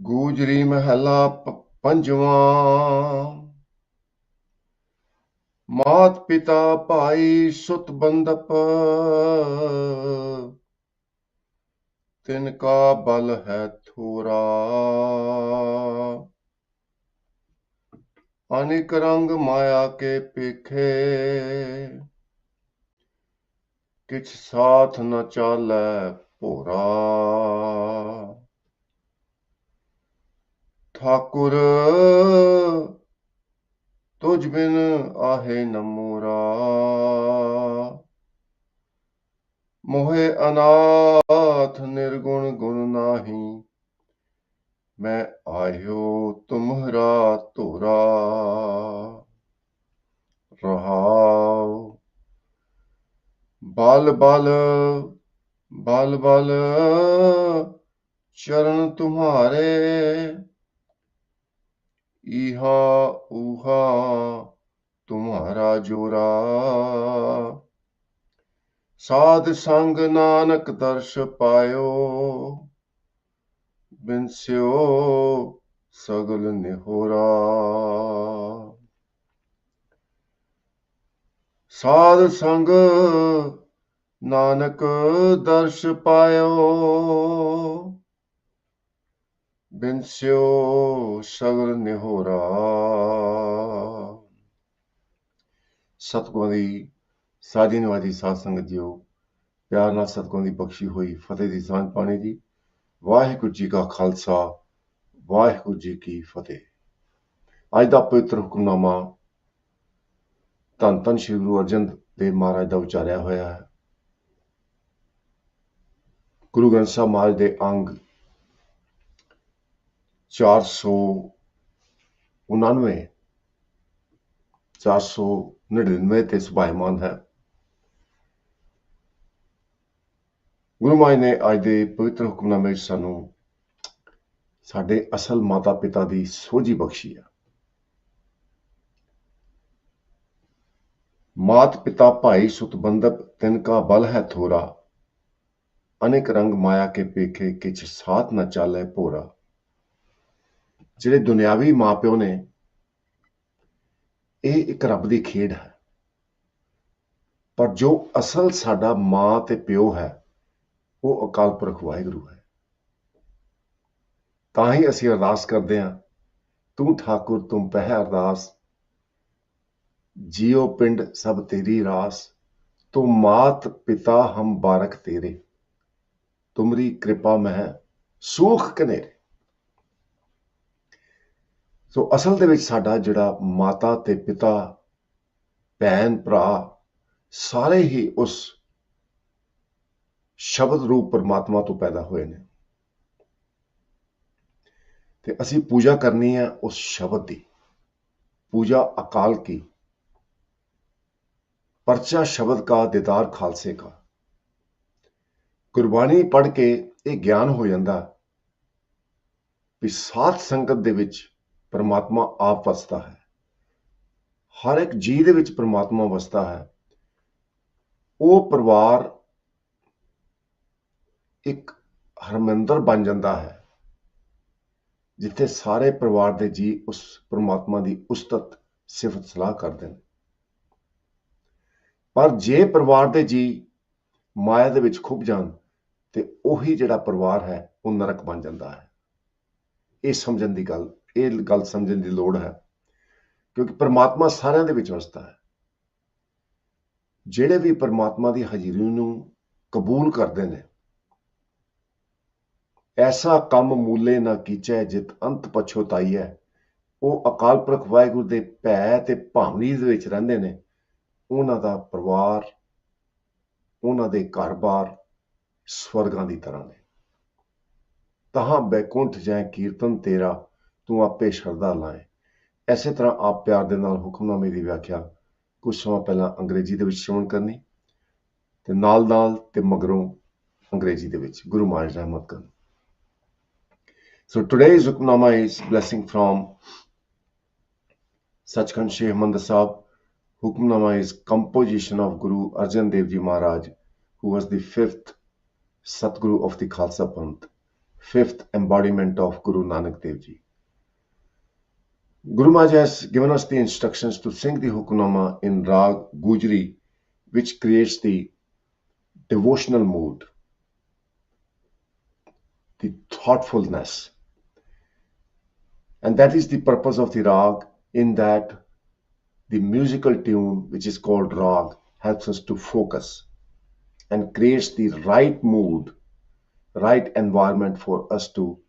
ਗੂਜਰੀ ਮਹਿਲਾ ਪੰਜਵਾਂ। ਮਾਤ ਪਿਤਾ ਭਾਈ ਸੁਤ ਬੰਦਪ, ਤਿਨ ਕਾ ਬਲ ਹੈ ਥੋਰਾ। ਅਨਿਕ ਰੰਗ ਮਾਇਆ ਕੇ ਪੇਖੇ, ਕਿਛ ਸਾਥ ਨ ਚਾਲੈ ਭੋਰਾ। ਠਾਕੁਰ ਤੁਝ ਬਿਨ ਆਹੇ ਨ ਮੋਰਾ, ਮੋਹਿ ਅਨਾਥ ਨਿਰਗੁਣ ਗੁਣ ਨਾਹੀ। ਮੈਂ ਆਇਓ ਤੁਮਹਰਾ ਧੋਰਾ। ਰਹਾਉ ਬਲ ਬਲ ਬਲ ਬਲ ਚਰਨ ਤੁਮਹਾਰੇ, ਈਹਾ ਊਹਾ ਤੁਮਹਾਰਾ ਜੋਰਾ। ਸਾਧ ਸੰਗ ਨਾਨਕ ਦਰਸ਼ ਪਾਇਓ, ਬਿਨਸਿਓ ਸਗਲ ਨਿਹੋਰਾ। ਸਾਧ ਸੰਗ ਨਾਨਕ ਦਰਸ਼ ਪਾਇਓ, ਬਿਨਸਿਓ ਸਗਲ ਨਿਹੋਰਾ। ਸਤਿਗੁਰਾਂ ਦੀ ਸਾਜੀ ਨਿਵਾਜੀ ਸਾਧ ਸੰਗਤ ਜੀਓ, ਪਿਆਰ ਨਾਲ ਸਤਿਗੁਰਾਂ ਦੀ ਬਖਸ਼ੀ ਹੋਈ ਫਤਿਹ ਦੀ ਸਾਂਝ ਪਾਣੀ ਜੀ। ਵਾਹਿਗੁਰੂ ਜੀ ਕਾ ਖਾਲਸਾ, ਵਾਹਿਗੁਰੂ ਜੀ ਕੀ ਫਤਿਹ। ਅੱਜ ਦਾ ਪਵਿੱਤਰ ਹੁਕਮਨਾਮਾ ਧੰਨ ਧੰਨ ਸ਼੍ਰੀ ਗੁਰੂ ਅਰਜਨ ਦੇਵ ਮਹਾਰਾਜ ਦਾ ਉਚਾਰਿਆ ਹੋਇਆ ਹੈ। ਗੁਰੂ ਗ੍ਰੰਥ ਸਾਹਿਬ ਮਹਾਰਾਜ ਦੇ ਅੰਗ 499 499 ਤੇ ਸੁਭਾਇਮਾਨ ਹੈ। ਗੁਰੂ ਮਹਾਰਾਜ ਨੇ ਅੱਜ ਦੇ ਪਵਿੱਤਰ ਹੁਕਮਨਾਮੇ ਵਿੱਚ ਸਾਨੂੰ ਸਾਡੇ ਅਸਲ ਮਾਤਾ ਪਿਤਾ ਦੀ ਸੋਝੀ ਬਖਸ਼ੀ ਹੈ। ਮਾਤ ਪਿਤਾ ਭਾਈ ਸੁਤ ਬੰਦਪ, ਤਿਨ ਕਾ ਬਲ ਹੈ ਥੋਰਾ। ਅਨੇਕ ਰੰਗ ਮਾਇਆ ਕੇ ਪੇਖੇ, ਕਿਛ ਸਾਥ ਨਾ ਚਾਲੇ ਭੋਰਾ। ਜਿਹੜੇ ਦੁਨਿਆਵੀ ਮਾਂ ਪਿਓ ਨੇ, ਇਹ ਇੱਕ ਰੱਬ ਦੀ ਖੇਡ ਹੈ, ਪਰ ਜੋ ਅਸਲ ਸਾਡਾ ਮਾਂ ਤੇ ਪਿਓ ਹੈ, ਉਹ ਅਕਾਲ ਪੁਰਖ ਵਾਹਿਗੁਰੂ ਹੈ। ਤਾਂ ਹੀ ਅਸੀਂ ਅਰਦਾਸ ਕਰਦੇ ਹਾਂ, ਤੂੰ ਠਾਕੁਰ ਤੁਮ ਪਹਿ ਅਰਦਾਸ, ਜੀਓ ਪਿੰਡ ਸਭ ਤੇਰੀ ਰਾਸ। ਤੁਮ ਮਾਤ ਪਿਤਾ ਹਮ ਬਾਰਕ ਤੇਰੇ, ਤੁਮਰੀ ਕਿਰਪਾ ਮਹਿ ਸੂਖ ਕਨੇਰੇ। ਸੋ ਅਸਲ ਦੇ ਵਿੱਚ ਸਾਡਾ ਜਿਹੜਾ ਮਾਤਾ ਤੇ ਪਿਤਾ, ਭੈਣ ਭਰਾ, ਸਾਰੇ ਹੀ ਉਸ ਸ਼ਬਦ ਰੂਪ ਪਰਮਾਤਮਾ ਤੋਂ ਪੈਦਾ ਹੋਏ ਨੇ, ਤੇ ਅਸੀਂ ਪੂਜਾ ਕਰਨੀ ਹੈ ਉਸ ਸ਼ਬਦ ਦੀ। ਪੂਜਾ ਅਕਾਲ ਕੀ, ਪਰਚਾ ਸ਼ਬਦ ਕਾ, ਦੀਦਾਰ ਖਾਲਸੇ ਕਾ। ਗੁਰਬਾਣੀ ਪੜ੍ਹ ਕੇ ਇਹ ਗਿਆਨ ਹੋ ਜਾਂਦਾ ਵੀ ਸਾਧ ਸੰਗਤ ਦੇ ਵਿੱਚ ਪਰਮਾਤਮਾ ਆਪ ਵਸਦਾ ਹੈ। ਹਰ ਇੱਕ ਜੀਅ ਦੇ ਵਿੱਚ ਪਰਮਾਤਮਾ ਵਸਦਾ ਹੈ। ਉਹ ਪਰਿਵਾਰ ਇੱਕ ਹਰਮੰਦਰ ਬਣ ਜਾਂਦਾ ਹੈ, ਜਿੱਥੇ ਸਾਰੇ ਪਰਿਵਾਰ ਦੇ ਜੀਅ ਉਸ ਪਰਮਾਤਮਾ ਦੀ ਉਸਤਤ ਸਿਫਤ ਸਲਾਹ ਕਰਦੇ ਨੇ। ਪਰ ਜੇ ਪਰਿਵਾਰ ਦੇ ਜੀਅ ਮਾਇਆ ਦੇ ਵਿੱਚ ਖੁੱਭ ਜਾਣ, ਤੇ ਉਹੀ ਜਿਹੜਾ ਪਰਿਵਾਰ ਹੈ ਉਹ ਨਰਕ ਬਣ ਜਾਂਦਾ ਹੈ। ਇਹ ਗੱਲ ਸਮਝਣ ਦੀ ਲੋੜ ਹੈ, ਕਿਉਂਕਿ ਪਰਮਾਤਮਾ ਸਾਰਿਆਂ ਦੇ ਵਿੱਚ ਵਸਦਾ ਹੈ। ਜਿਹੜੇ ਵੀ ਪਰਮਾਤਮਾ ਦੀ ਹਾਜ਼ਰੀ ਨੂੰ ਕਬੂਲ ਕਰਦੇ ਨੇ, ਐਸਾ ਕੰਮ ਮੂਲੇ ਨਾ ਕੀਚੈ ਜਿਤ ਅੰਤ ਪਛੋਤਾਈਐ। ਉਹ ਅਕਾਲ ਪੁਰਖ ਵਾਹਿਗੁਰੂ ਦੇ ਭੈ ਤੇ ਭਾਵਨੀ ਦੇ ਵਿੱਚ ਰਹਿੰਦੇ ਨੇ। ਉਹਨਾਂ ਦਾ ਪਰਿਵਾਰ, ਉਹਨਾਂ ਦੇ ਘਰ-ਬਾਰ ਸਵਰਗਾਂ ਦੀ ਤਰ੍ਹਾਂ ਨੇ। ਤਹਾਂ ਬੈਕੁੰਠ ਜੈ ਕੀਰਤਨ ਤੇਰਾ, ਤੂੰ ਆਪੇ ਸ਼ਰਧਾ ਲਾਏ। ਐਸੇ ਤਰ੍ਹਾਂ ਆਪ ਪਿਆਰ ਦੇ ਨਾਲ ਹੁਕਮਨਾਮੇ ਦੀ ਵਿਆਖਿਆ ਕੁਝ ਸਮਾਂ ਪਹਿਲਾਂ ਅੰਗਰੇਜ਼ੀ ਦੇ ਵਿੱਚ ਸ਼੍ਰਵਣ ਕਰਨੀ, ਤੇ ਨਾਲ ਤੇ ਮਗਰੋਂ ਅੰਗਰੇਜ਼ੀ ਦੇ ਵਿੱਚ ਗੁਰੂ ਮਹਾਰਾਜ ਰਹਿਮਤ ਕਰਨ। So today's Hukamnama is blessing from Sachkhand Sheikh Harimandir Sahib. Hukamnama is composition of Guru Arjan Dev Ji Maharaj, who was the 5th Satguru of the Khalsa Panth. fifth embodiment of Guru Nanak Dev Ji. Guru Maharaj has given us the instructions to sing the Hukamnama in Rag Gujri, which creates the devotional mood, the thoughtfulness. And that is the purpose of the Rag, in that the musical tune, which is called Rag, helps us to focus and creates the right mood, right environment for us to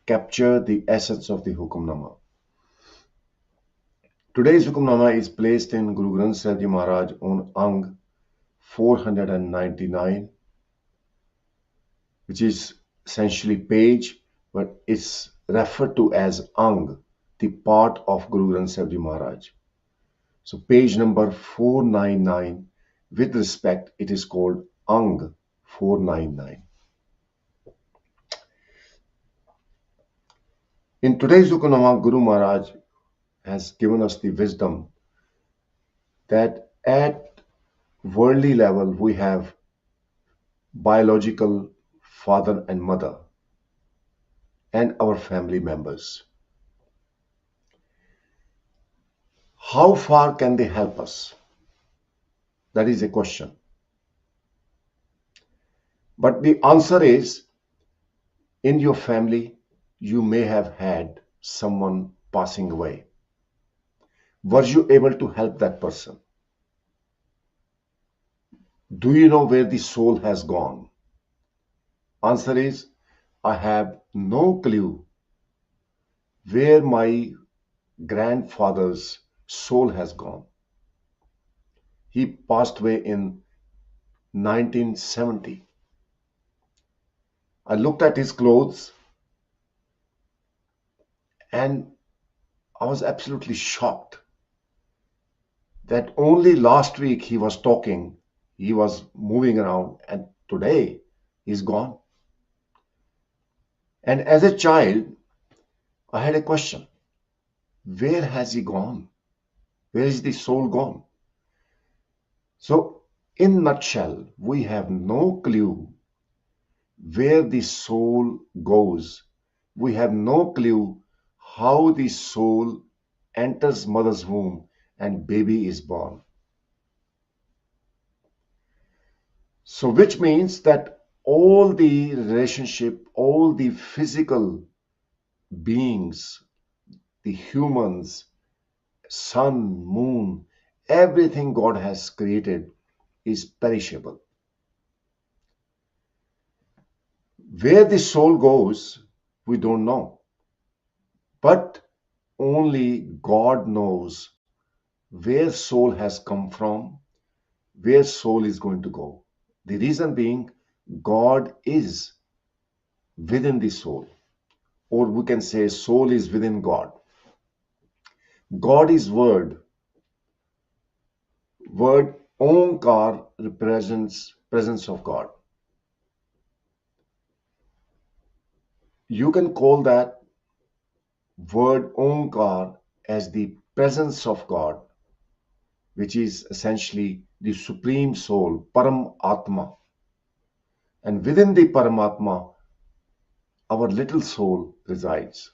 capture the essence of the Hukamnama. Today's Hukamnama is placed in Guru Granth Sahib Ji Maharaj on Ang 499, which is essentially page, but it's referred to as Ang, the part of Guru Granth Sahib Ji Maharaj. So page number 499, with respect, it is called Ang 499. In today's Hukamnama, Guru Maharaj has given us the wisdom that at worldly level we have biological father and mother and our family members. How far can they help us? That is a question. But the answer is, in your family, you may have had someone passing away. Were you able to help that person? Do you know where the soul has gone? Answer is, I have no clue where my grandfather's soul has gone. He passed away in 1970. I looked at his clothes and I was absolutely shocked that only last week he was talking, he was moving around, and today he's gone. And as a child, I had a question. Where has he gone? Where is the soul gone? So, in a nutshell, we have no clue where the soul goes. We have no clue how the soul enters mother's womb and baby is born. So which means that all the relationship, all the physical beings, the humans, sun, moon, everything God has created is perishable. Where the soul goes, we don't know. But only God knows where soul has come from, where soul is going to go. The reason being, God is within the soul, or we can say soul is within God. God is word. Word Omkar represents presence of God. You can call that word Omkar as the presence of God, which is essentially the supreme soul, Param Atma. And within the Paramatma, our little soul resides.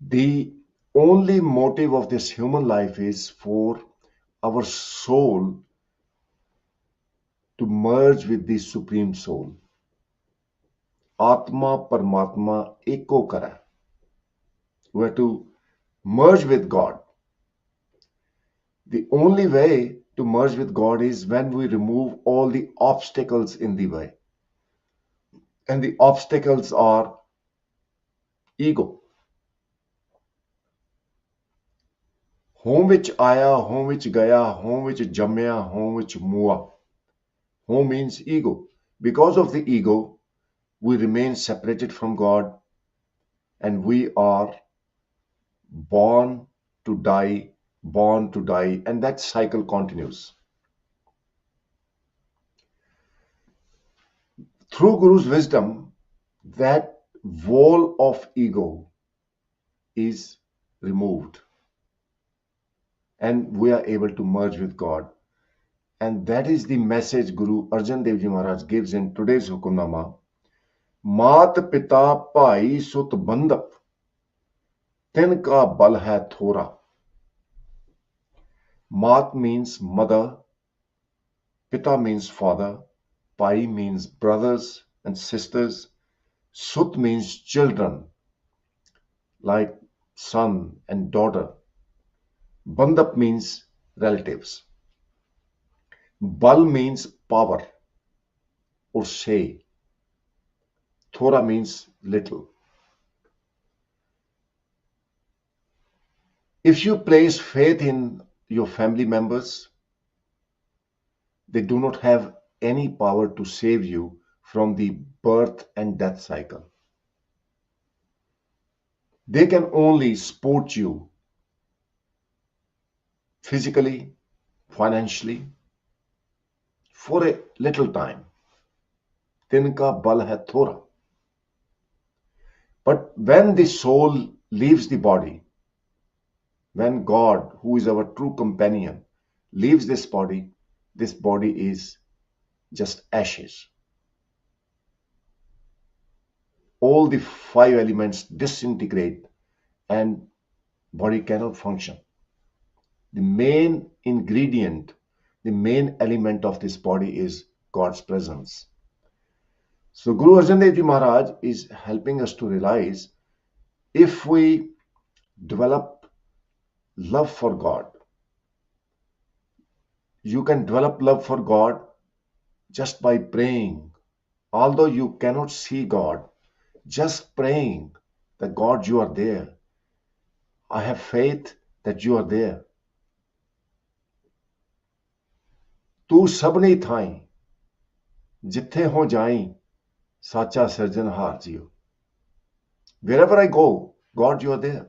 The only motive of this human life is for our soul to merge with the supreme soul. Atma Paramatma Eko Kara. We have to merge with God. The only way to merge with God is when we remove all the obstacles in the way. And the obstacles are ego. Home which aya, home which gaya, home which jamya, home which mua. Home means ego. Because of the ego, we remain separated from God and we are born to die, and that cycle continues. Through Guru's wisdom, that wall of ego is removed and we are able to merge with God. And that is the message Guru Arjan Dev Ji Maharaj gives in today's Hukamnama, मात पिता भाई सुत बंधप, तिनका बल है थोरा. Mat means mother, Pita means father, Pai means brothers and sisters, Sut means children, like son and daughter. Bandap means relatives. Bal means power or say. Thora means little. If you place faith in your family members, they do not have any power to save you from the birth and death cycle. They can only support you physically, financially, for a little time. Tinka bal hai thora. But when the soul leaves the body, when God, who is our true companion, leaves this body is just ashes. All the five elements disintegrate and body cannot function. The main ingredient, the main element of this body is God's presence. So Guru Arjan Dev Ji Maharaj is helping us to realize if we develop love for God, you can develop love for God just by praying. Although you cannot see God, just praying that God, you are there. I have faith that you are there. तू सबनी Thai जिथे हो जाई साचा सिरजनहार जियो. Wherever I go, God, you are there.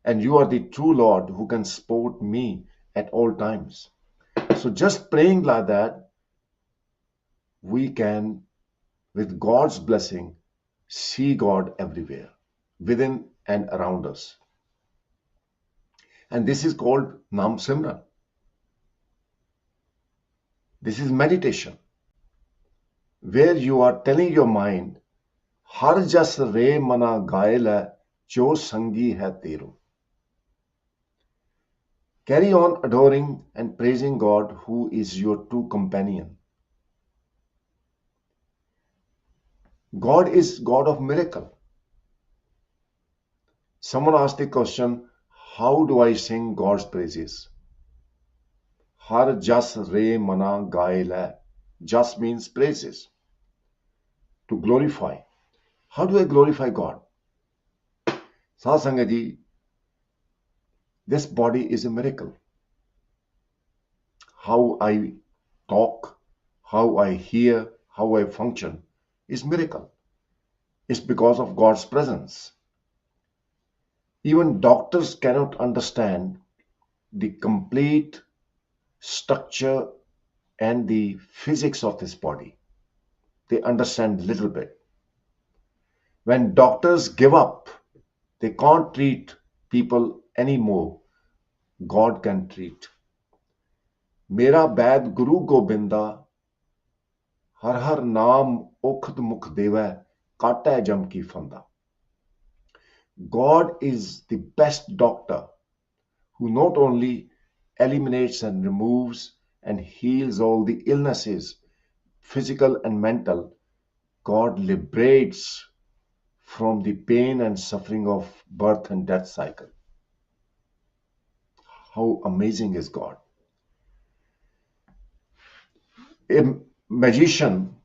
And you are the true Lord who can support me at all times. So just praying like that, we can, with God's blessing, see God everywhere, within and around us. And this is called Nam Simran. This is meditation, where you are telling your mind, Har jas re mana gael hai, jo sangi hai tero. Carry on adoring and praising God, who is your true companion. God is God of miracle. Someone asked the question, how do I sing God's praises? Har jas re mana gael hai. Jas means praises. To glorify. How do I glorify God? Satsanga ji, this body is a miracle. How I talk, how I hear, how I function is miracle. It's because of God's presence. Even doctors cannot understand the complete structure and the physics of this body. They understand little bit. When doctors give up, they can't treat people anymore. God can treat. मेरा बैद गुरु गोबिंदा हर हर नाम ओखद मुख देवै काटै जम की फंदा. God is the best doctor who not only eliminates and removes and heals all the illnesses, physical and mental, God liberates from the pain and suffering of birth and death cycle. How amazing is God? A magician,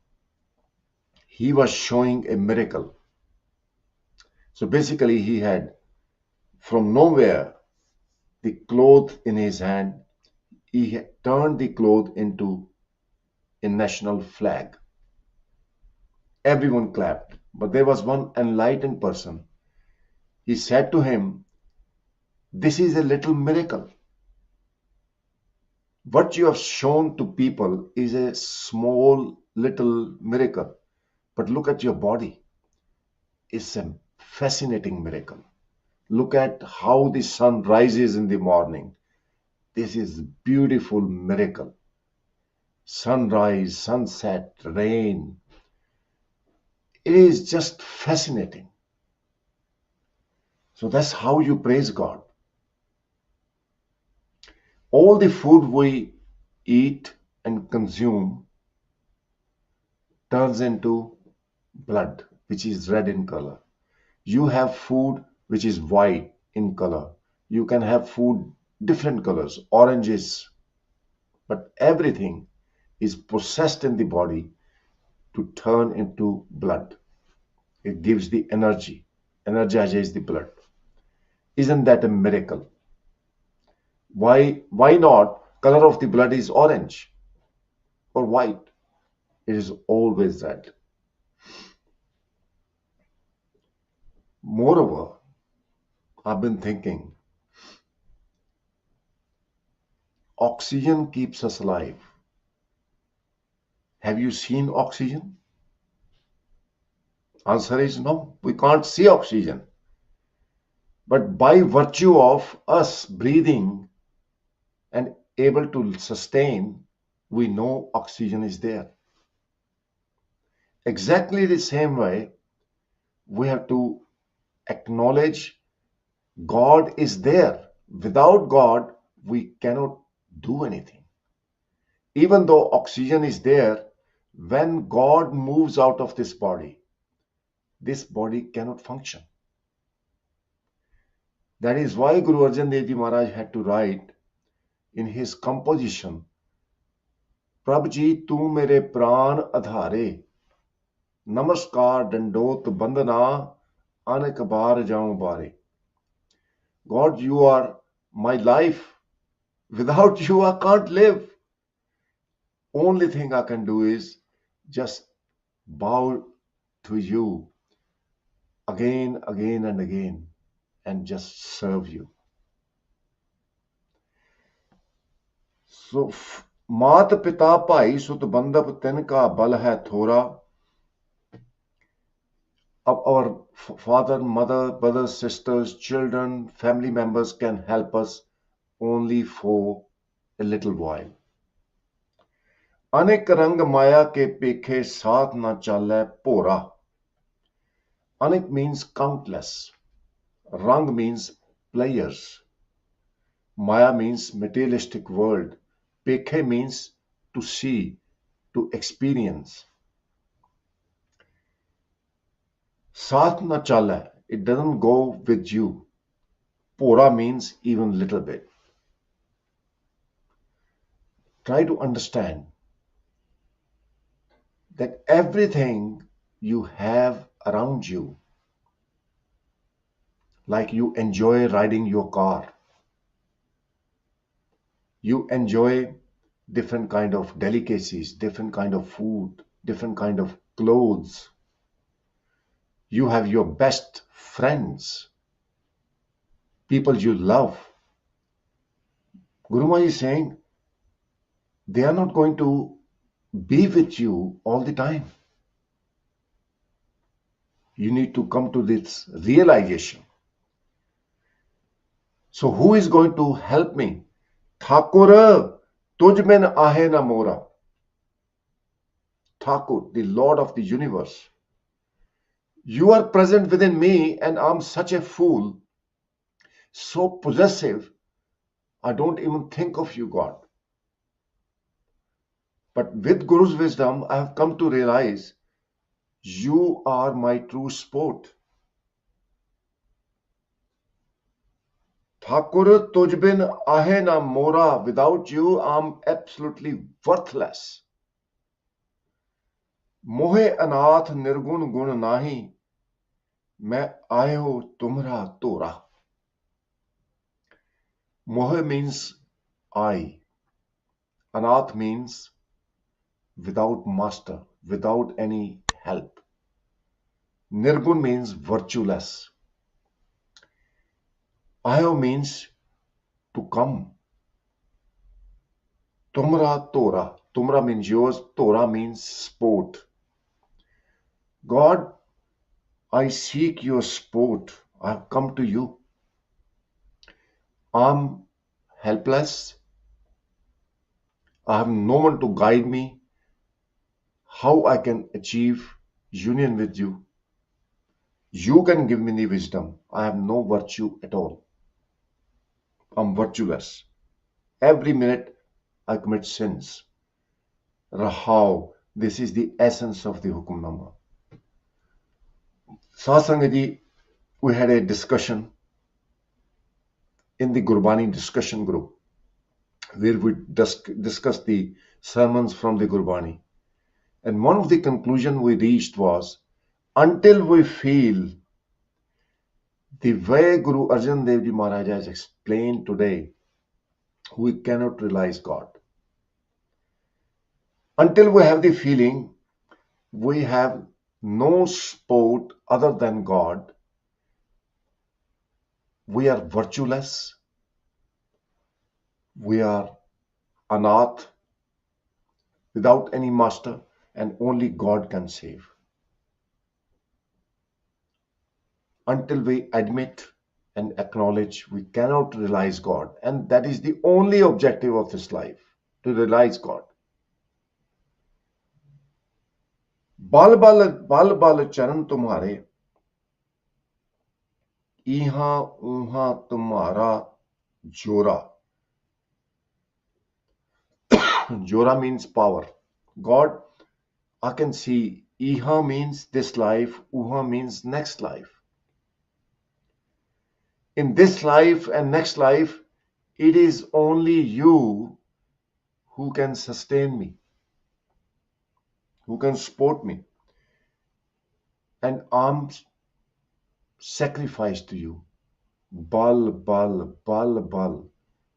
he was showing a miracle. So basically he had from nowhere the cloth in his hand. He had turned the cloth into a national flag. Everyone clapped, but there was one enlightened person. He said to him, this is a little miracle. What you have shown to people is a small little miracle, but look at your body. It's a fascinating miracle. Look at how the sun rises in the morning. This is beautiful miracle. Sunrise, sunset, rain. It is just fascinating. So that's how you praise God. All the food we eat and consume turns into blood, which is red in color. You have food which is white in color. You can have food different colors, oranges, but everything is processed in the body to turn into blood. It gives the energy, energizes the blood. Isn't that a miracle? Why not? Color of the blood is orange or white. It is always red. Moreover, I've been thinking oxygen keeps us alive. Have you seen oxygen? Answer is no. We can't see oxygen. But by virtue of us breathing and able to sustain, we know oxygen is there. Exactly the same way, we have to acknowledge God is there. Without God, we cannot do anything. Even though oxygen is there, when God moves out of this body cannot function. That is why Guru Arjan Dev Ji Maharaj had to write in his composition, प्रभ जी तू मेरे प्राण आधारे नमस्कार दंडोत बंदना अनेक बार जाऊं बारे. God, you are my life. Without you, I can't live. Only thing I can do is just bow to you again, again, and again, and just serve you. So, मात पिता भाई सुत बंधप तिनका बल है थोड़ा. Our father, mother, brothers, sisters, children, family members can help us only for a little while. अनेक रंग माया के पेखे साथ न चालै भोरा. Anek means countless. Rang means players. Maya means materialistic world. Pekhe means to see, to experience. Saath na chala, it doesn't go with you. Pora means even little bit. Try to understand that everything you have around you, like you enjoy riding your car, you enjoy different kind of delicacies, different kind of food, different kind of clothes. You have your best friends, people you love. Guru Maharaj is saying they are not going to be with you all the time. You need to come to this realization. So who is going to help me? Thakur, tuj mein ahe na mora. Thakur, the Lord of the universe. You are present within me and I'm such a fool, so possessive, I don't even think of you, God. But with Guru's wisdom, I have come to realize you are my true sport. Thakur tujbin ahe na mora. Without you, I'm absolutely worthless. Mohe anath nirgun gun nahi. Main ayo tumra tora. Mohe means I. Anath means without master, without any help. Nirgun means virtueless. Ayo means to come. Tumra Tora. Tumra means yours. Tora means sport. God, I seek your sport. I have come to you. I'm helpless. I have no one to guide me how I can achieve union with you. You can give me the wisdom. I have no virtue at all. I'm virtueless. Every minute I commit sins. Rahau. This is the essence of the Hukamnama. Sasangaji, we had a discussion in the Gurbani discussion group where we discussed the sermons from the Gurbani. And one of the conclusion we reached was, until we feel the way Guru Arjan Dev Ji Maharaj has explained today, we cannot realize God. Until we have the feeling we have no support other than God, we are virtueless, we are anath, without any master, and only God can save. Until we admit and acknowledge we cannot realize God, and that is the only objective of this life, to realize God. बल बल बल बल चरण तुम्हारे, इहा उहा तुम्हारा जोरा. Jora means power. God, I can see Iha means this life, Uha means next life. In this life and next life, it is only you who can sustain me, who can support me. And I'm sacrificed to you. Bal, bal, bal, bal.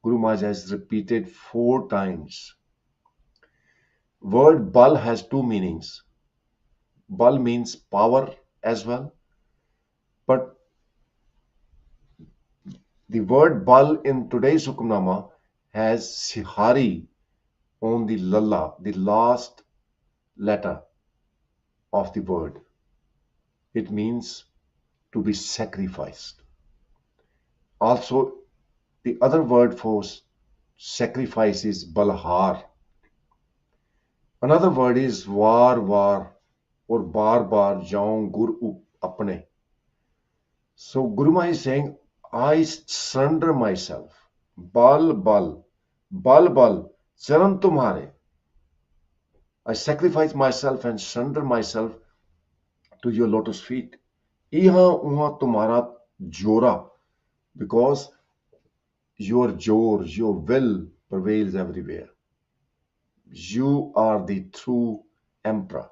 Guru Maharaj has repeated 4 times. Word bal has 2 meanings. Bal means power as well, but the word bal in today's Hukamnama has Sihari on the lalla, the last letter of the word. It means to be sacrificed. Also, the other word for sacrifice is balhar. Another word is war or bar jaun gur apne. So Guru Maharaj is saying, I surrender myself. Bal bal, charan tumhare. I sacrifice myself and surrender myself to your lotus feet. Iha uha tumhara jora, because your jor, your will prevails everywhere. You are the true emperor.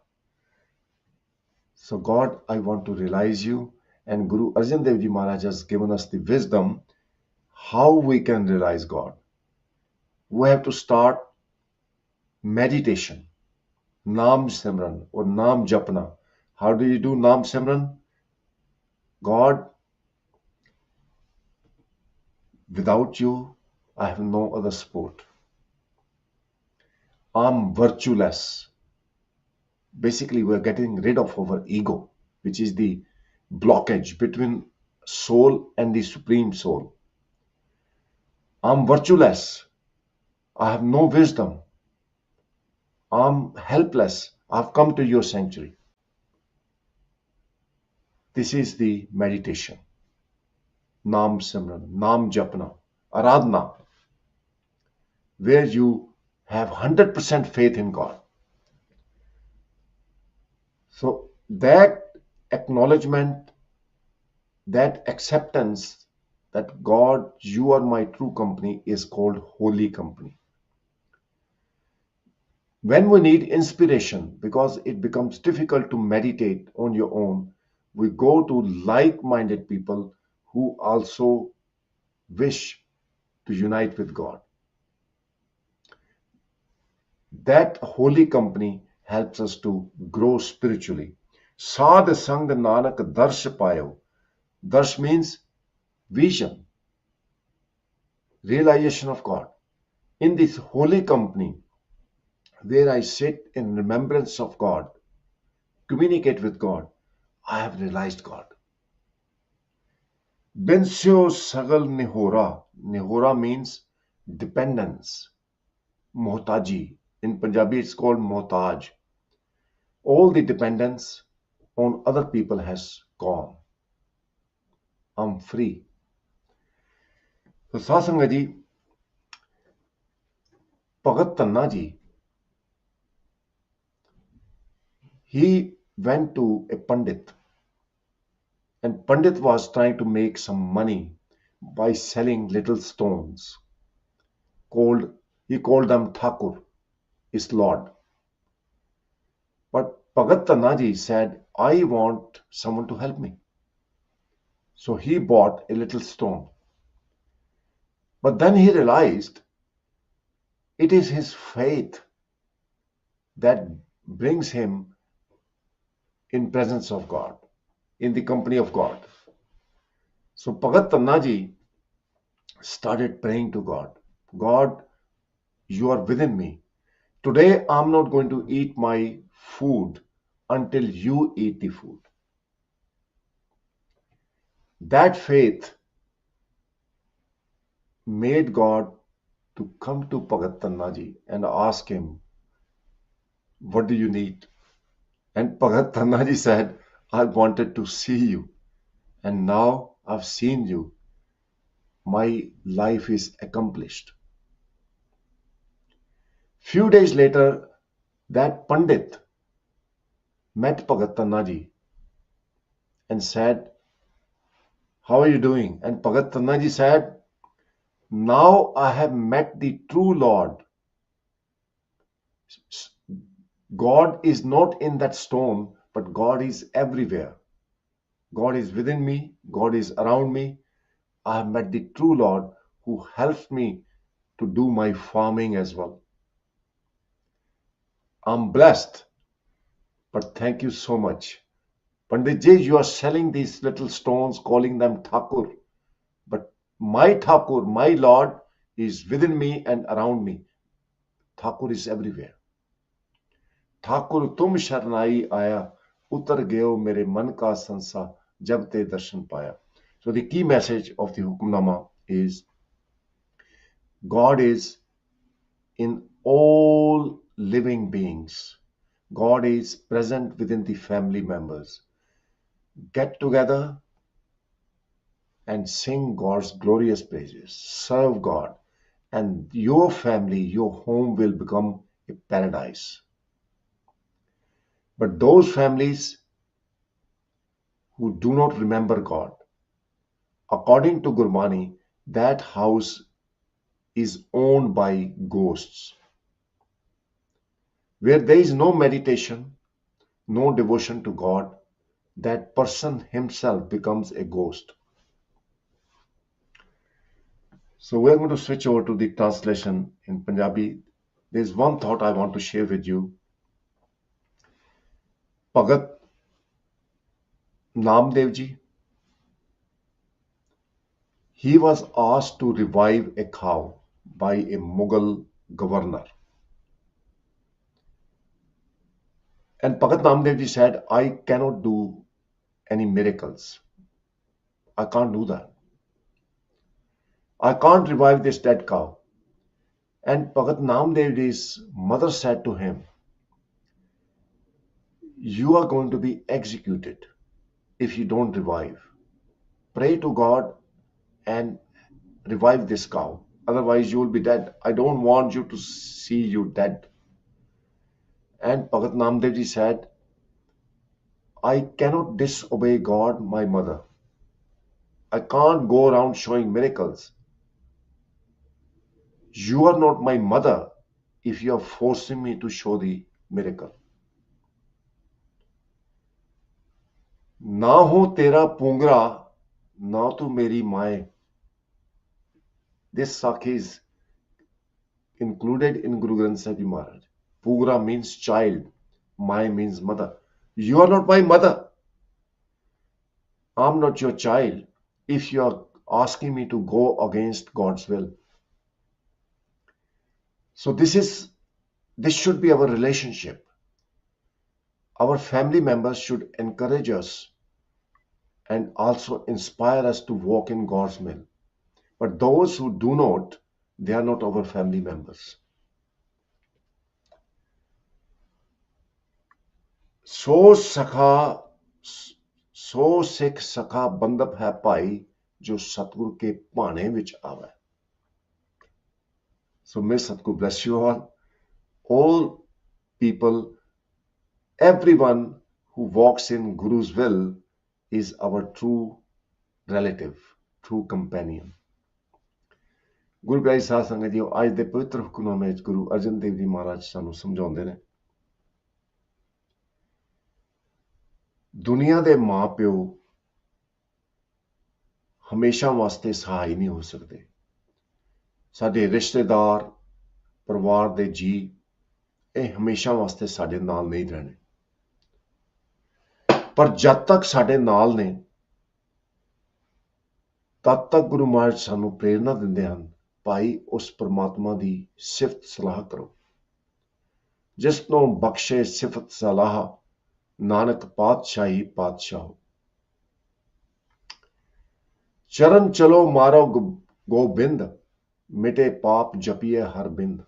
So God, I want to realize you, and Guru Arjan Dev Ji Maharaj has given us the wisdom how we can realize God. We have to start meditation, Naam Simran or Naam Japna. How do you do Naam Simran? God, without you, I have no other support. I'm virtueless. Basically, we're getting rid of our ego, which is the blockage between soul and the supreme soul. I'm virtueless. I have no wisdom. I'm helpless. I've come to your sanctuary. This is the meditation. Naam Simran, Naam Japna, Aradhana, where you have 100% faith in God. So that acknowledgement, that acceptance that God, you are my true company, is called holy company. When we need inspiration, because it becomes difficult to meditate on your own, we go to like-minded people who also wish to unite with God. That holy company helps us to grow spiritually. Sadh Sang Nanak Darsh Payo. Darsh means vision, realization of God. In this holy company, where I sit in remembrance of God, communicate with God, I have realized God. Binsyo Sagal Nihora. Nihora means dependence. Mohtaji. In Punjabi, it's called Mohtaj. All the dependence on other people has gone. I'm free. So Sasanga ji, Bhagat Tanna ji, he went to a Pandit, and Pandit was trying to make some money by selling little stones. Called He called them Thakur, his lord. But Bhagat Tanna ji said, I want someone to help me. So he bought a little stone. But then he realized it is his faith that brings him in presence of God, in the company of God. So Bhagat Tanna ji started praying to God. God, you are within me. Today I'm not going to eat my food until you eat the food. That faith made God to come to Bhagat Tanna ji and ask him, what do you need? And Bhagat Tanna ji said, I wanted to see you, and now I've seen you. My life is accomplished. Few days later, that Pandit met Bhagat Tanna ji and said, how are you doing? And Bhagat Tanna ji said, now I have met the true Lord. God is not in that stone, but God is everywhere. God is within me. God is around me. I have met the true Lord who helps me to do my farming as well. I'm blessed, but thank you so much. Pandit ji, you are selling these little stones, calling them Thakur, but my Thakur, my Lord, is within me and around me. Thakur is everywhere. Thakur तुम शरणाई आया उतर गयो मेरे मन का संसा जब ते darshan paya. So the key message of the Hukamnama is God is in all living beings. God is present within the family members. Get together and sing God's glorious praises. Serve God, and your family, your home will become a paradise. But those families who do not remember God, according to Gurbani, that house is owned by ghosts. Where there is no meditation, no devotion to God, that person himself becomes a ghost. So we're going to switch over to the translation in Punjabi. There's one thought I want to share with you. Bhagat Namdev ji, he was asked to revive a cow by a Mughal governor. And Bhagat Namdev ji said, I cannot do any miracles. I can't do that. I can't revive this dead cow. And Bhagat Namdev ji's mother said to him, you are going to be executed if you don't revive. Pray to God and revive this cow. Otherwise, you will be dead. I don't want you to see you dead. And Bhagat Namdev ji said, I cannot disobey God, my mother. I can't go around showing miracles. You are not my mother if you are forcing me to show the miracle. ना हो तेरा पूंगरा, ना तू मेरी माए. This sakhi is included in Guru Granth Sahib Maharaj. Pungra means child. Mai means mother. You are not my mother. I'm not your child if you are asking me to go against God's will. So this should be our relationship. Our family members should encourage us and also inspire us to walk in God's will. But those who do not, they are not our family members. So Sakha सो सिख सखा बंदप है भाई जो सतगुरु के भाने विच आवे। So may Satguru bless you all people, everyone who walks in Guru's will is our true relative, true companion। ਗੁਰੂ ਪਿਆਰੀ ਸਾਧ ਸੰਗਤ ਜੀ, ਅੱਜ ਦੇ ਪਵਿੱਤਰ ਹੁਕਮਨਾਮੇ ਵਿੱਚ ਗੁਰੂ ਅਰਜਨ ਦੇਵ ਜੀ ਮਹਾਰਾਜ ਸਾਨੂੰ ਸਮਝਾਉਂਦੇ ਨੇ, ਦੁਨੀਆ ਦੇ ਮਾਂ ਪਿਓ ਹਮੇਸ਼ਾ ਵਾਸਤੇ ਸਹਾਈ ਨਹੀਂ ਹੋ ਸਕਦੇ। ਸਾਡੇ ਰਿਸ਼ਤੇਦਾਰ, ਪਰਿਵਾਰ ਦੇ ਜੀ, ਇਹ ਹਮੇਸ਼ਾ ਵਾਸਤੇ ਸਾਡੇ ਨਾਲ ਨਹੀਂ ਰਹਿਣੇ, ਪਰ ਜਦ ਤੱਕ ਸਾਡੇ ਨਾਲ ਨੇ ਤਦ ਤੱਕ ਗੁਰੂ ਮਹਾਰਾਜ ਸਾਨੂੰ ਪ੍ਰੇਰਨਾ ਦਿੰਦੇ ਹਨ, ਭਾਈ ਉਸ ਪਰਮਾਤਮਾ ਦੀ ਸਿਫਤ ਸਲਾਹ ਕਰੋ, ਜਿਸ ਨੂੰ ਬਖਸ਼ੇ ਸਿਫਤ ਸਲਾਹ ਨਾਨਕ ਪਾਤਸ਼ਾਹੀ ਪਾਤਸ਼ਾਹ। ਚਰਨ ਚਲੋ ਮਾਰੋ ਗੋਬਿੰਦ, ਮਿਟੇ ਪਾਪ ਜਪੀਏ ਹਰ ਬਿੰਦ।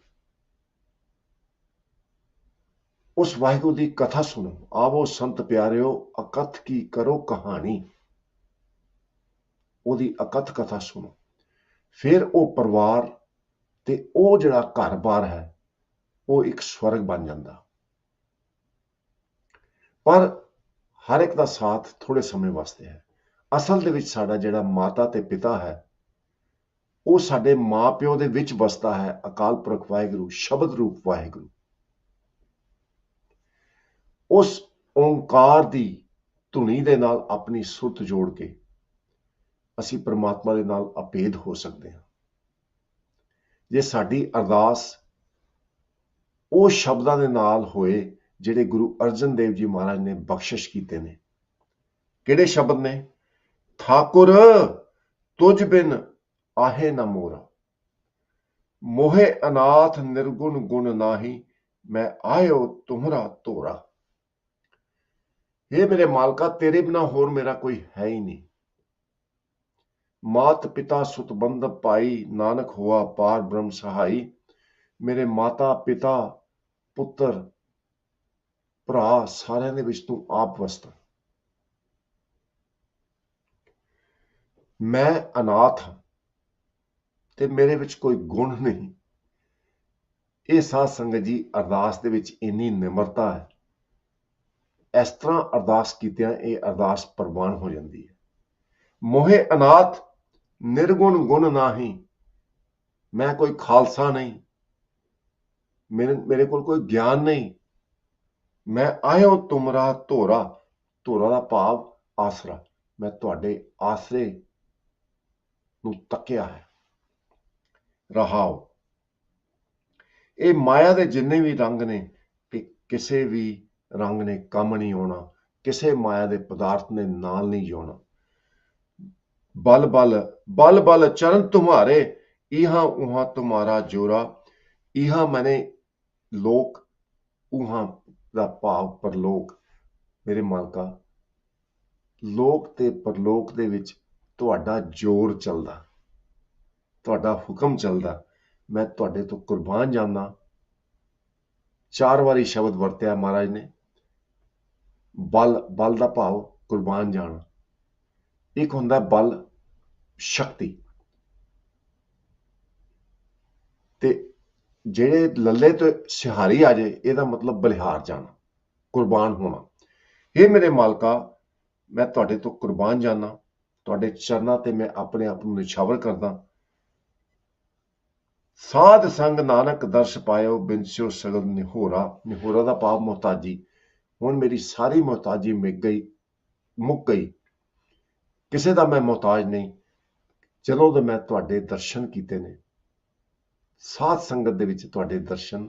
ਉਸ ਵਾਹਿਗੁਰੂ ਦੀ ਕਥਾ ਸੁਣੋ, ਆਵੋ ਸੰਤ ਪਿਆਰਿਓ ਅਕਥ ਕੀ ਕਰੋ ਕਹਾਣੀ। ਉਹਦੀ ਅਕਥ ਕਥਾ ਸੁਣੋ, ਫਿਰ ਉਹ ਪਰਿਵਾਰ ਤੇ ਉਹ ਜਿਹੜਾ ਘਰ-ਬਾਰ ਹੈ ਉਹ ਇੱਕ ਸਵਰਗ ਬਣ ਜਾਂਦਾ। ਪਰ ਹਰ ਇੱਕ ਦਾ ਸਾਥ ਥੋੜੇ ਸਮੇਂ ਵਾਸਤੇ ਹੈ। ਅਸਲ ਦੇ ਵਿੱਚ ਸਾਡਾ ਜਿਹੜਾ ਮਾਤਾ ਤੇ ਪਿਤਾ ਹੈ ਉਹ ਸਾਡੇ ਮਾਂ ਪਿਓ ਦੇ ਵਿੱਚ ਵਸਦਾ ਹੈ, ਅਕਾਲ ਪੁਰਖ ਵਾਹਿਗੁਰੂ, ਸ਼ਬਦ ਰੂਪ ਵਾਹਿਗੁਰੂ। ਉਸ ਓਂਕਾਰ ਦੀ ਧੁਨੀ ਦੇ ਨਾਲ ਆਪਣੀ ਸੁਰਤ ਜੋੜ ਕੇ ਅਸੀਂ ਪਰਮਾਤਮਾ ਦੇ ਨਾਲ ਅਭੇਦ ਹੋ ਸਕਦੇ ਹਾਂ। ਜੇ ਸਾਡੀ ਅਰਦਾਸ ਉਹ ਸ਼ਬਦਾਂ ਦੇ ਨਾਲ ਹੋਏ ਜਿਹੜੇ ਗੁਰੂ ਅਰਜਨ ਦੇਵ ਜੀ ਮਹਾਰਾਜ ਨੇ ਬਖਸ਼ਿਸ਼ ਕੀਤੇ ਨੇ। ਕਿਹੜੇ ਸ਼ਬਦ ਨੇ? ਠਾਕੁਰ ਤੁਝ ਬਿਨ ਆਹੇ ਨਾ ਮੋਰਾ, ਮੋਹੇ ਅਨਾਥ ਨਿਰਗੁਣ ਗੁਣ ਨਾਹੀ, ਮੈਂ ਆਇਓ ਤੁਮਰਾ ਧੋਰਾ। ਇਹ ਮੇਰੇ ਮਾਲਕਾ, ਤੇਰੇ ਬਿਨਾ ਹੋਰ ਮੇਰਾ ਕੋਈ ਹੈ ਹੀ ਨਹੀਂ। ਮਾਤ ਪਿਤਾ ਸੁਤ ਬੰਧਪ ਪਾਈ, ਨਾਨਕ ਹੋਆ ਪਾਰ ਬ੍ਰਹਮ ਸਹਾਈ। ਮੇਰੇ ਮਾਤਾ ਪਿਤਾ ਪੁੱਤਰ ਭਰਾ ਸਾਰਿਆਂ ਦੇ ਵਿੱਚ ਤੂੰ ਆਪ ਵਸਦਾ। ਮੈਂ ਅਨਾਥ ਹਾਂ ਤੇ ਮੇਰੇ ਵਿੱਚ ਕੋਈ ਗੁਣ ਨਹੀਂ। ਇਹ ਸਾਧ ਸੰਗਤ ਜੀ, ਅਰਦਾਸ ਦੇ ਵਿੱਚ ਇੰਨੀ ਨਿਮਰਤਾ ਹੈ, ਇਸ ਤਰ੍ਹਾਂ ਅਰਦਾਸ ਕੀਤਿਆਂ ਇਹ ਅਰਦਾਸ ਪ੍ਰਵਾਨ ਹੋ ਜਾਂਦੀ ਹੈ। ਮੋਹੇ ਅਨਾਥ ਨਿਰਗੁਣ ਗੁਣ ਨਾਹੀ, ਮੈਂ ਕੋਈ ਖਾਲਸਾ ਨਹੀਂ, ਮੇਰੇ ਕੋਲ ਕੋਈ ਗਿਆਨ ਨਹੀਂ। ਮੈਂ ਆਇਓ ਤੁਮਰਾ ਧੋਰਾ, ਧੋਰਾ ਦਾ ਭਾਵ ਆਸਰਾ, ਮੈਂ ਤੁਹਾਡੇ ਆਸਰੇ ਨੂੰ ਤੱਕਿਆ ਹੈ। ਰਹਾਓ, ਇਹ ਮਾਇਆ ਦੇ ਜਿੰਨੇ ਵੀ ਰੰਗ ਨੇ, ਕਿਸੇ ਵੀ ਰੰਗ ਨੇ ਕੰਮ ਨਹੀਂ ਆਉਣਾ, ਕਿਸੇ ਮਾਇਆ ਦੇ ਪਦਾਰਥ ਨੇ ਨਾਲ ਨਹੀਂ ਜਾਣਾ। ਬਲ ਬਲ ਬਲ ਬਲ ਚਰਨ ਤੁਮਾਰੇ, ਇਹਾਂ ਉਹਾਂ ਤੁਮਾਰਾ ਜੋਰਾ। ਇਹਾਂ ਮਨੇ ਲੋਕ, ਉਹਾਂ ਦਾ ਭਾਵ ਪਰਲੋਕ। ਮੇਰੇ ਮਾਲਕਾ, ਲੋਕ ਤੇ ਪਰਲੋਕ ਦੇ ਵਿੱਚ ਤੁਹਾਡਾ ਜ਼ੋਰ ਚੱਲਦਾ, ਤੁਹਾਡਾ ਹੁਕਮ ਚੱਲਦਾ। ਮੈਂ ਤੁਹਾਡੇ ਤੋਂ ਕੁਰਬਾਨ ਜਾਂਦਾ। 4 ਵਾਰੀ ਸ਼ਬਦ ਵਰਤਿਆ ਮਹਾਰਾਜ ਨੇ। ਬਲ, ਬਲ ਦਾ ਭਾਵ ਕੁਰਬਾਨ ਜਾਣਾ। ਇੱਕ ਹੁੰਦਾ ਬਲ ਸ਼ਕਤੀ, ਤੇ ਜਿਹੜੇ ਲੱਲੇ ਤੋਂ ਸਿਹਾਰੀ ਆ ਜਾਏ ਇਹਦਾ ਮਤਲਬ ਬਲਿਹਾਰ ਜਾਣਾ, ਕੁਰਬਾਨ ਹੋਣਾ। ਇਹ ਮੇਰੇ ਮਾਲਕਾ, ਮੈਂ ਤੁਹਾਡੇ ਤੋਂ ਕੁਰਬਾਨ ਜਾਣਾ, ਤੁਹਾਡੇ ਚਰਨਾਂ ਤੇ ਮੈਂ ਆਪਣੇ ਆਪ ਨੂੰ ਨਿਛਾਵਰ ਕਰਦਾ। ਸਾਧ ਸੰਗ ਨਾਨਕ ਦਰਸ਼ ਪਾਇਓ, ਬਿਨਸਿਓ ਸਗਲ ਨਿਹੋਰਾ। ਨਿਹੋਰਾ ਦਾ ਭਾਵ ਮੁਹਤਾਜੀ। ਹੁਣ ਮੇਰੀ ਸਾਰੀ ਮੁਹਤਾਜੀ ਮੁੱਕ ਗਈ, ਕਿਸੇ ਦਾ ਮੈਂ ਮੁਹਤਾਜ ਨਹੀਂ। ਜਦੋਂ ਤੋਂ ਮੈਂ ਤੁਹਾਡੇ ਦਰਸ਼ਨ ਕੀਤੇ ਨੇ, ਸਾਧ ਸੰਗਤ ਦੇ ਵਿੱਚ ਤੁਹਾਡੇ ਦਰਸ਼ਨ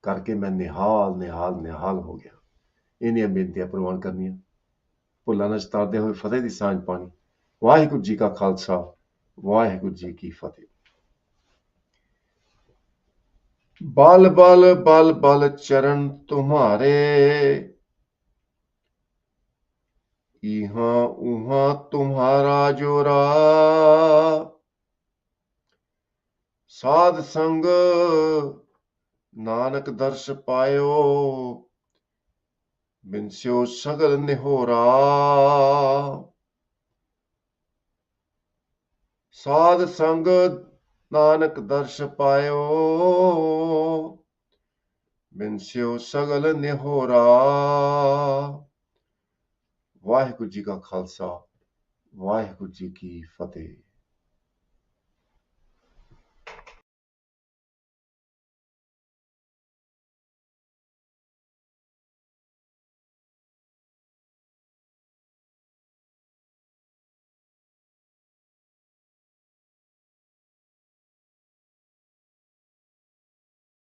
ਕਰਕੇ ਮੈਂ ਨਿਹਾਲ ਨਿਹਾਲ ਨਿਹਾਲ ਹੋ ਗਿਆ। ਇਹਨੀਆਂ ਬੇਨਤੀਆਂ ਪ੍ਰਵਾਨ ਕਰਨੀਆਂ, ਭੁੱਲਾਂ ਨਾਲ ਚਤਾਰਦੇ ਹੋਏ ਫਤਿਹ ਦੀ ਸਾਂਝ ਪਾਣੀ। ਵਾਹਿਗੁਰੂ ਜੀ ਕਾ ਖਾਲਸਾ, ਵਾਹਿਗੁਰੂ ਜੀ ਕੀ ਫਤਿਹ। ਬਲ ਬਲ ਬਲ ਬਲ ਚਰਨ ਤੁਮਾਰੇ, ਇਹਾਂ ਉਹਾਂ ਤੁਮਾਰਾ ਜੋਰਾ। ਸਾਧ ਸੰਗ ਨਾਨਕ ਦਰਸ਼ ਪਾਇਓ, ਬਿਨਸਿਓ ਸਗਲ ਨਿਹੋਰਾ ਸਾਧ ਸੰਗ ਨਾਨਕ ਦਰਸ਼ ਪਾਇਓ ਬਿਨਸਿਓ ਸਗਲ ਨਿਹੋਰਾ। ਵਾਹਿਗੁਰੂ ਜੀ ਕਾ ਖਾਲਸਾ ਵਾਹਿਗੁਰੂ ਜੀ ਕੀ ਫਤਿਹ।